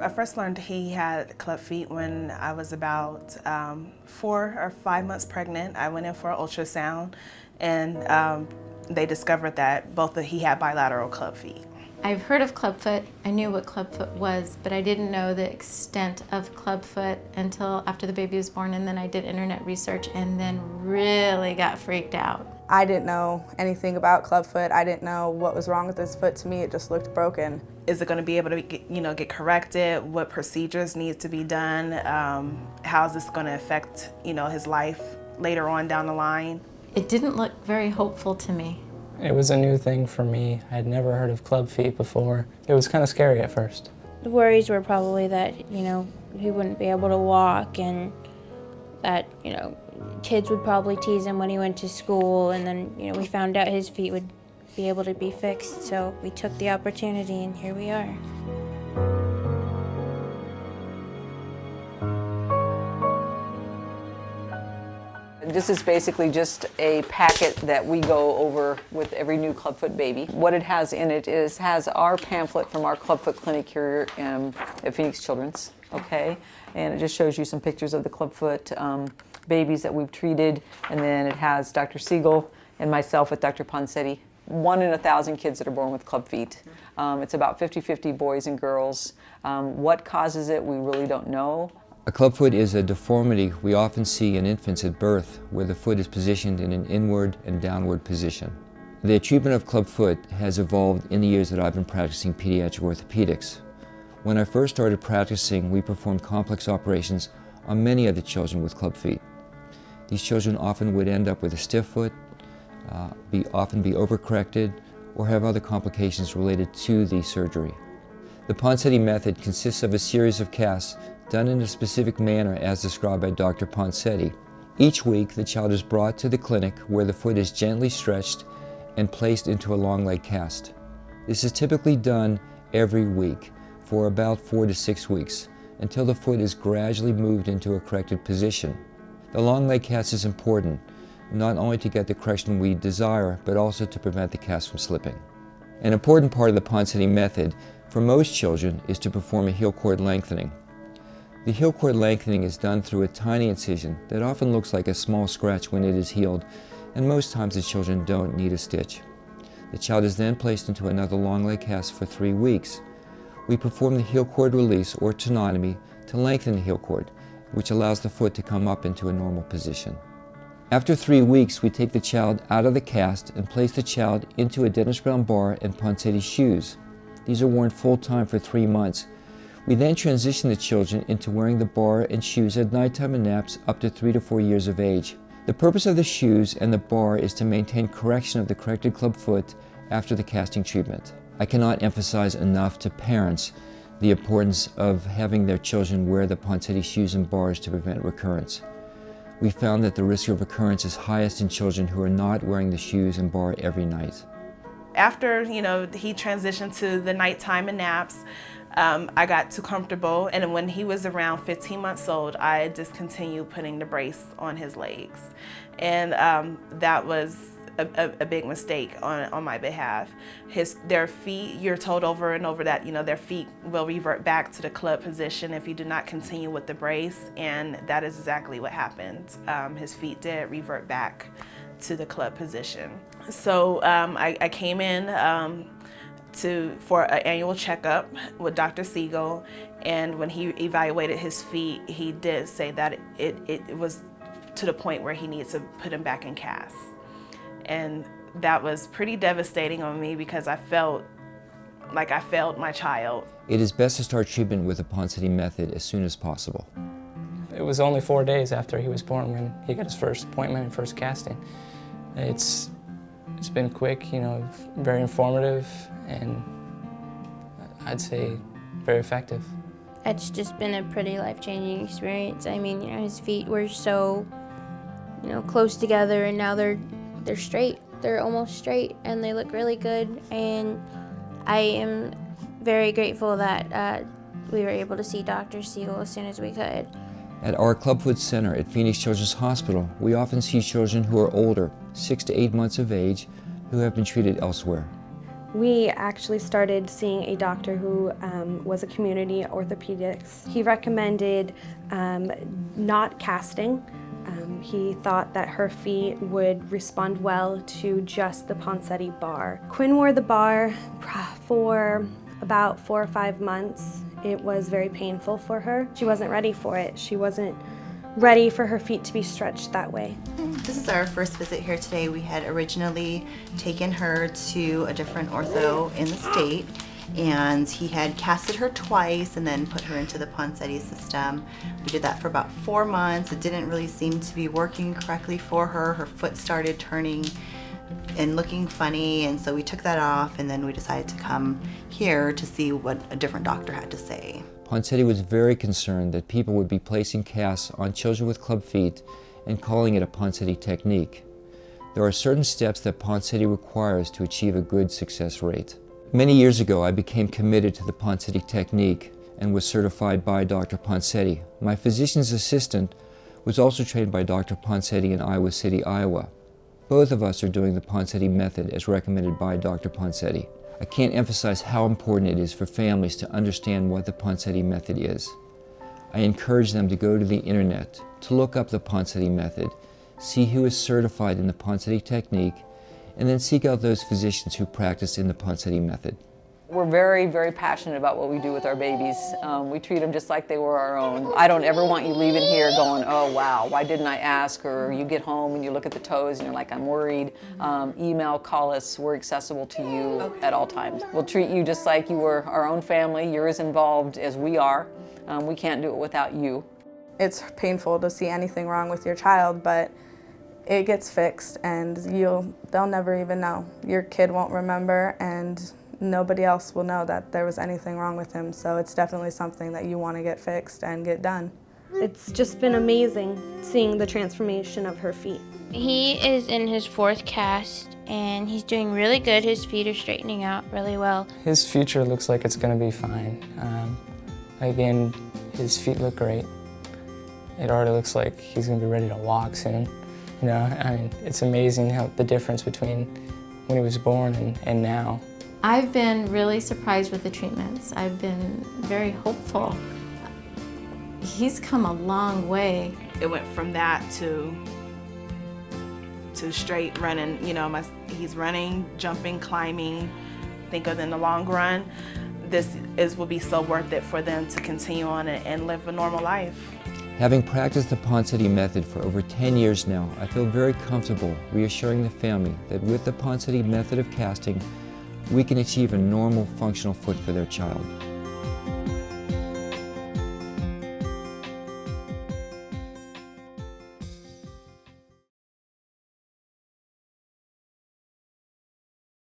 I first learned he had club feet when I was about 4 or 5 months pregnant. I went in for an ultrasound, and they discovered that he had bilateral club feet. I've heard of Clubfoot. I knew what Clubfoot was, but I didn't know the extent of Clubfoot until after the baby was born, and then I did internet research and then really got freaked out. I didn't know anything about Clubfoot. I didn't know what was wrong with his foot. To me, it just looked broken. Is it going to be able to get corrected? What procedures need to be done? How is this going to affect his life later on down the line? It didn't look very hopeful to me. It was a new thing for me. I had never heard of club feet before. It was kind of scary at first. The worries were probably that, he wouldn't be able to walk, and that, kids would probably tease him when he went to school, and then, we found out his feet would be able to be fixed, so we took the opportunity, and here we are. This is basically just a packet that we go over with every new Clubfoot baby. What it has in it has our pamphlet from our Clubfoot clinic here at Phoenix Children's, okay? And it just shows you some pictures of the Clubfoot babies that we've treated, and then it has Dr. Siegel and myself with Dr. Ponsetti. 1 in 1,000 kids that are born with club feet. It's about 50-50 boys and girls. What causes it, we really don't know. A clubfoot is a deformity we often see in infants at birth, where the foot is positioned in an inward and downward position. The treatment of clubfoot has evolved in the years that I've been practicing pediatric orthopedics. When I first started practicing, we performed complex operations on many of the children with club feet. These children often would end up with a stiff foot, often be overcorrected, or have other complications related to the surgery. The Ponsetti method consists of a series of casts done in a specific manner as described by Dr. Ponsetti. Each week, the child is brought to the clinic where the foot is gently stretched and placed into a long leg cast. This is typically done every week for about 4 to 6 weeks until the foot is gradually moved into a corrected position. The long leg cast is important, not only to get the correction we desire, but also to prevent the cast from slipping. An important part of the Ponsetti method for most children is to perform a heel cord lengthening. The heel cord lengthening is done through a tiny incision that often looks like a small scratch when it is healed, and most times the children don't need a stitch. The child is then placed into another long leg cast for 3 weeks. We perform the heel cord release or tenotomy to lengthen the heel cord, which allows the foot to come up into a normal position. After 3 weeks, we take the child out of the cast and place the child into a Dennis Brown bar and Ponsetti shoes. These are worn full-time for 3 months. We then transition the children into wearing the bar and shoes at nighttime and naps up to 3 to 4 years of age. The purpose of the shoes and the bar is to maintain correction of the corrected club foot after the casting treatment. I cannot emphasize enough to parents the importance of having their children wear the Ponsetti shoes and bars to prevent recurrence. We found that the risk of recurrence is highest in children who are not wearing the shoes and bar every night. After he transitioned to the nighttime and naps, I got too comfortable, and when he was around 15 months old, I discontinued putting the brace on his legs, and that was a big mistake on my behalf. Their feet, you're told over and over that their feet will revert back to the club position if you do not continue with the brace, and that is exactly what happened. His feet did revert back to the club position. So I came in for an annual checkup with Dr. Siegel, and when he evaluated his feet, he did say that it was to the point where he needs to put him back in cast. And that was pretty devastating on me because I felt like I failed my child. It is best to start treatment with the Ponsetti method as soon as possible. It was only 4 days after he was born when he got his first appointment and first casting. It's been quick, very informative, and I'd say very effective. It's just been a pretty life-changing experience. I mean, his feet were so, close together, and now they're straight. They're almost straight, and they look really good. And I am very grateful that we were able to see Dr. Siegel as soon as we could. At our Clubfoot Center at Phoenix Children's Hospital, we often see children who are older, 6 to 8 months of age, who have been treated elsewhere. We actually started seeing a doctor who was a community orthopedics. He recommended not casting. He thought that her feet would respond well to just the Ponseti bar. Quinn wore the bar for about 4 or 5 months. It was very painful for her. She wasn't ready for it. She wasn't ready for her feet to be stretched that way. This is our first visit here today. We had originally taken her to a different ortho in the state, and he had casted her twice and then put her into the Ponseti system. We did that for about 4 months. It didn't really seem to be working correctly for her. Her foot started turning and looking funny, and so we took that off, and then we decided to come here to see what a different doctor had to say. Ponseti was very concerned that people would be placing casts on children with club feet and calling it a Ponseti technique. There are certain steps that Ponseti requires to achieve a good success rate. Many years ago, I became committed to the Ponseti technique and was certified by Dr. Ponseti. My physician's assistant was also trained by Dr. Ponseti in Iowa City, Iowa. Both of us are doing the Ponseti method as recommended by Dr. Ponseti. I can't emphasize how important it is for families to understand what the Ponseti method is. I encourage them to go to the internet, to look up the Ponseti method, see who is certified in the Ponseti technique, and then seek out those physicians who practice in the Ponseti method. We're very, very passionate about what we do with our babies. We treat them just like they were our own. I don't ever want you leaving here going, oh wow, why didn't I ask? Or you get home and you look at the toes and you're like, I'm worried. Email, call us, we're accessible to you at all times. We'll treat you just like you were our own family. You're as involved as we are. We can't do it without you. It's painful to see anything wrong with your child, but it gets fixed and they'll never even know. Your kid won't remember, and nobody else will know that there was anything wrong with him, so it's definitely something that you want to get fixed and get done. It's just been amazing seeing the transformation of her feet. He is in his 4th cast, and he's doing really good. His feet are straightening out really well. His future looks like it's going to be fine. Again, his feet look great. It already looks like he's going to be ready to walk soon. You know, I mean, it's amazing how the difference between when he was born and now. I've been really surprised with the treatments. I've been very hopeful. He's come a long way. It went from that to straight running. You know, he's running, jumping, climbing. Think of in the long run, will be so worth it for them to continue on and live a normal life. Having practiced the Ponseti method for over 10 years now, I feel very comfortable reassuring the family that with the Ponseti method of casting, we can achieve a normal functional foot for their child.